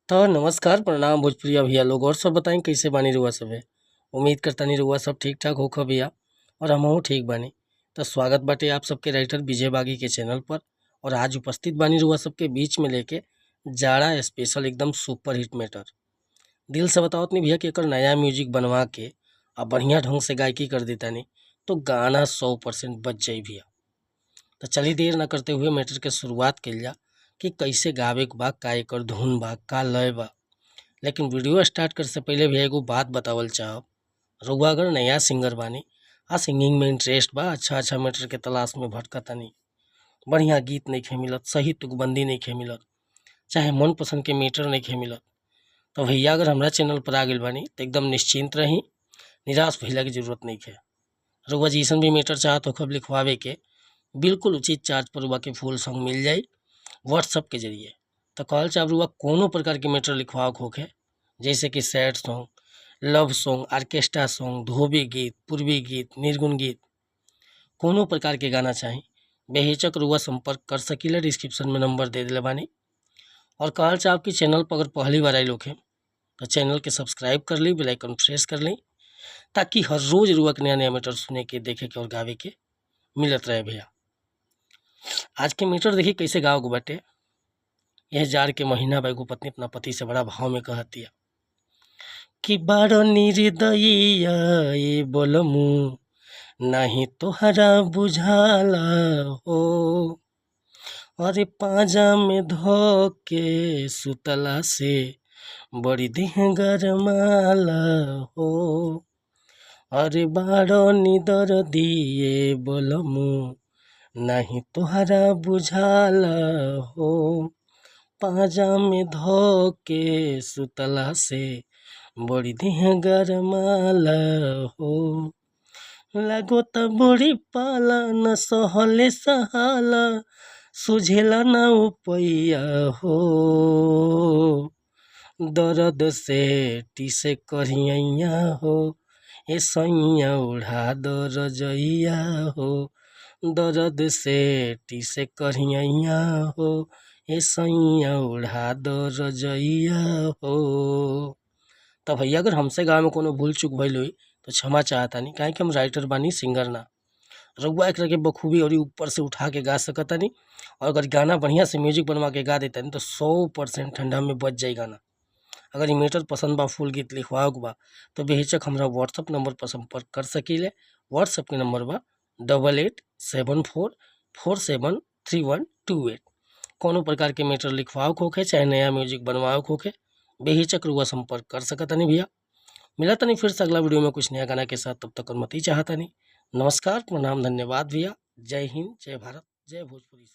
तो नमस्कार प्रणाम भोजपुरिया भैया लोग। और सब बताएं कैसे बानी रुआ सब है। उम्मीद करता नहीं रुआ सब ठीक ठाक होखा भैया। और हमहू ठीक बानी। तो स्वागत बाटे आप सबके राइटर विजय बागी के चैनल पर। और आज उपस्थित बानी रुआ सबके बीच में लेके जाड़ा स्पेशल एकदम सुपर हिट मैटर। दिल से बताओ नहीं भैया कि एकर नया म्यूजिक बनवा के अब बढ़िया ढंग से गायकी कर देता नहीं तो गाना 100% बच जाई भैया। तो चली देर न करते हुए मैटर के शुरुआत कल जा कि कैसे गावे के बा, का एकर धुन बा, का लय बा। लेकिन वीडियो स्टार्ट कर से पहले भी एगो बात बतावल चाहब। रउआ अगर नया सिंगर बानी आ सिंगिंग में इंटरेस्ट बा, अच्छा मैटर के तलाश में भटकतानी, बढ़िया गीत नहीं खे मिलत, सही तुकबंदी नहीं खे मिलत, चाहे मन पसंद के मीटर नहीं खे मिलत, तो भैया अगर हमरा चैनल पर आ गइल बानी तो एकदम निश्चिंत रही, निराश भइला की जरूरत नहीं है। रउआ जैसन भी मीटर चाहत होखब लिखवावे के, बिल्कुल उचित चार्ज पर रउआ के फुल सॉन्ग मिल जाई व्हाट्सअप के जरिए। तो कहल चाहे रउआ कोनो प्रकार के मीटर लिखवाओ होखे, जैसे कि sad song, love song, orchestra song, धोबी गीत, पूर्वी गीत, निर्गुण गीत, कोनो प्रकार के गाना चाही बेहिचक रुआ संपर्क कर सकीला। डिस्क्रिप्शन में नंबर दे दिले बानी। और कहल चाहे आपकी चैनल पर अगर पहली बार आए लोग हैं तो चैनल के सब्सक्राइब कर ली, बेल आइकन प्रेस कर ली, ताकि हर रोज रुआ के नया नया मीटर सुने के, देखे के और गावे के मिलत रहे भैया। आज के मीटर देखिए कैसे गाओ गो बाटे। यह जाड़ के महीना बा, एगो पत्नी अपना पति से बड़ा भाव में कहती है कि बड़ निर्दयिया ये बोलमू नहीं तोहरा बुझाला हो, अरे पाजा में धो के सुतला से बड़ी देह गरमाला हो, अरे बड़ निदर दिए बोलमू नहीं तोहरा बुझाला हो, पाजा में धो के सुतला से बड़ी देह गरमाला हो, लगो त बड़ी पाला न सहले सहाला, सुझेला न उपैया हो, दर्द से टीसे करिया हो, ए सैया उड़ा दर जइया हो, दर्द से टीसे करिया हो, ए सैया उड़ा दर जइया हो। तो भैया अगर हमसे गाँव में कोनो भूल चूक भइल हुई तो क्षमा चाहता नहीं, काहे कि हम राइटर बानी, सिंगर ना। रउआ एक के बखूबी और ऊपर से उठा के गा सकता नहीं। और अगर गाना बढ़िया से म्यूजिक बनवा के गा देता नहीं तो 100% ठंडा में बच जाए गाना। अगर ये मीटर पसंद बा, फुल गीत लिखवाओ बा, तो बेहिचक हमरा व्हाट्सअप नंबर पर संपर्क कर सकीले। व्हाट्सअप के नंबर बा 8874473128। कोनो प्रकार के मीटर लिखवाओ होखे चाहे नया म्यूजिक बनवाओ होखे, बेहिचक रुआ संपर्क कर सकता नहीं भैया। मिला तो नहीं फिर से अगला वीडियो में कुछ नया गाना के साथ, तब तक अनुमति चाहता नहीं। नमस्कार प्रणाम धन्यवाद भैया। जय हिंद, जय भारत, जय भोजपुरी।